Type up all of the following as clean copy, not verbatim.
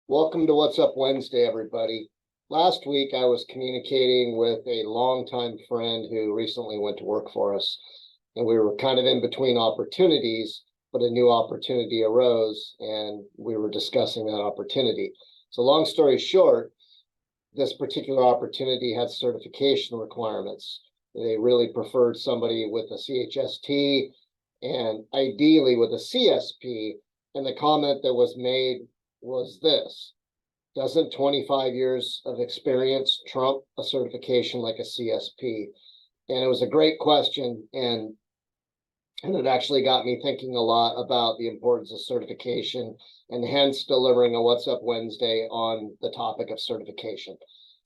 Welcome to What's Up Wednesday, everybody. Last week, I was communicating with a longtime friend who recently went to work for us, and we were kind of in between opportunities, but a new opportunity arose, and we were discussing that opportunity. So long story short, this particular opportunity had certification requirements. They really preferred somebody with a CHST and ideally with a CSP. And the comment that was made was this: doesn't 25 years of experience trump a certification like a CSP? And it was a great question. And it actually got me thinking a lot about the importance of certification, and hence delivering a What's Up Wednesday on the topic of certification.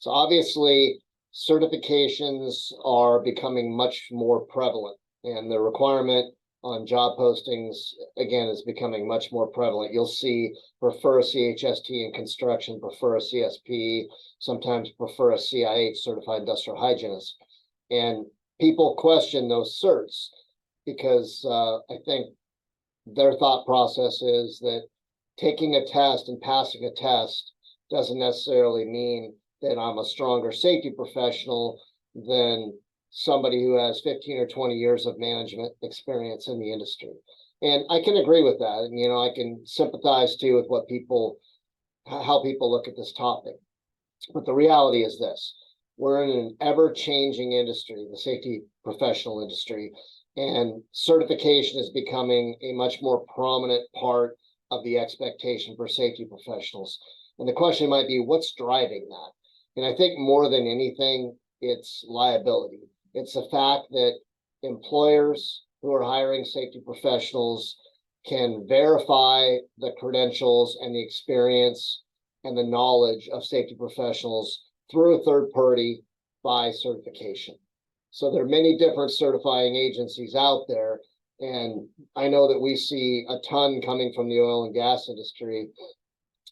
So obviously, certifications are becoming much more prevalent, and the requirement on job postings, again, is becoming much more prevalent. You'll see prefer a CHST in construction, prefer a CSP, sometimes prefer a CIH, Certified Industrial Hygienist. And people question those certs because I think their thought process is that taking a test and passing a test doesn't necessarily mean that I'm a stronger safety professional than somebody who has 15 or 20 years of management experience in the industry. And I can agree with that. And, I can sympathize too with how people look at this topic. But the reality is this: we're in an ever-changing industry, the safety professional industry, and certification is becoming a much more prominent part of the expectation for safety professionals. And the question might be, what's driving that? And I think more than anything, it's liability. It's the fact that employers who are hiring safety professionals can verify the credentials and the experience and the knowledge of safety professionals through a third party by certification. So there are many different certifying agencies out there. And I know that we see a ton coming from the oil and gas industry.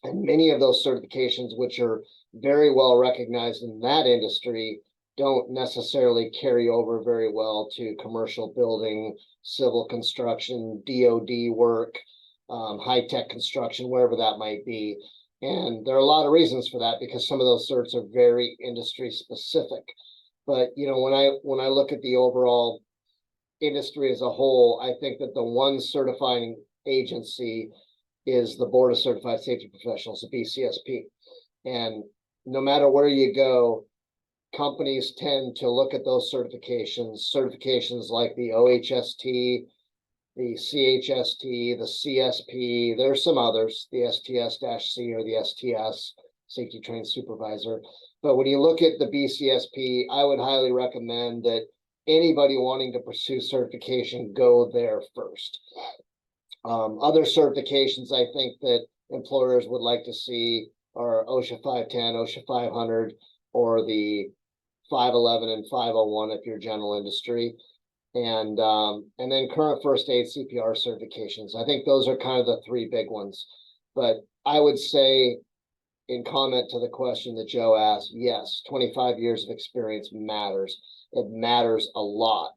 And many of those certifications, which are very well recognized in that industry, don't necessarily carry over very well to commercial building, civil construction, DoD work, high-tech construction, wherever that might be. And there are a lot of reasons for that, because some of those certs are very industry specific. But when I look at the overall industry as a whole, I think that the one certifying agency is the Board of Certified Safety Professionals, the BCSP. And no matter where you go, companies tend to look at those certifications like the OHST, the CHST, the CSP. There's some others, the STS-C or the STS, Safety Trained Supervisor. But when you look at the BCSP, I would highly recommend that anybody wanting to pursue certification go there first. Other certifications I think that employers would like to see are OSHA 510, OSHA 500, or the 511 and 501 if you're general industry. And then current first aid CPR certifications. I think those are kind of the three big ones. But I would say, in comment to the question that Joe asked, yes, 25 years of experience matters. It matters a lot.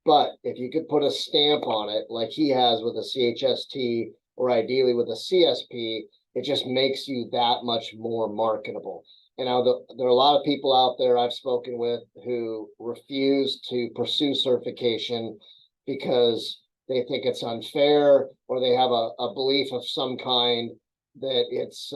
But if you could put a stamp on it, like he has with a CHST or ideally with a CSP, it just makes you that much more marketable. And now there are a lot of people out there I've spoken with who refuse to pursue certification because they think it's unfair, or they have a belief of some kind that it's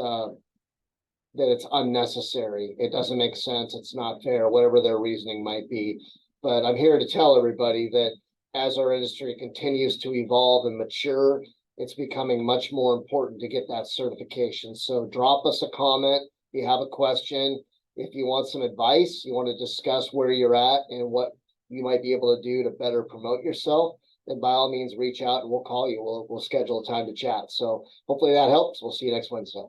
unnecessary. It doesn't make sense. It's not fair, whatever their reasoning might be. But I'm here to tell everybody that as our industry continues to evolve and mature, it's becoming much more important to get that certification. So drop us a comment if you have a question. If you want some advice, you want to discuss where you're at and what you might be able to do to better promote yourself, then by all means reach out and we'll call you. We'll schedule a time to chat. So hopefully that helps. We'll see you next Wednesday.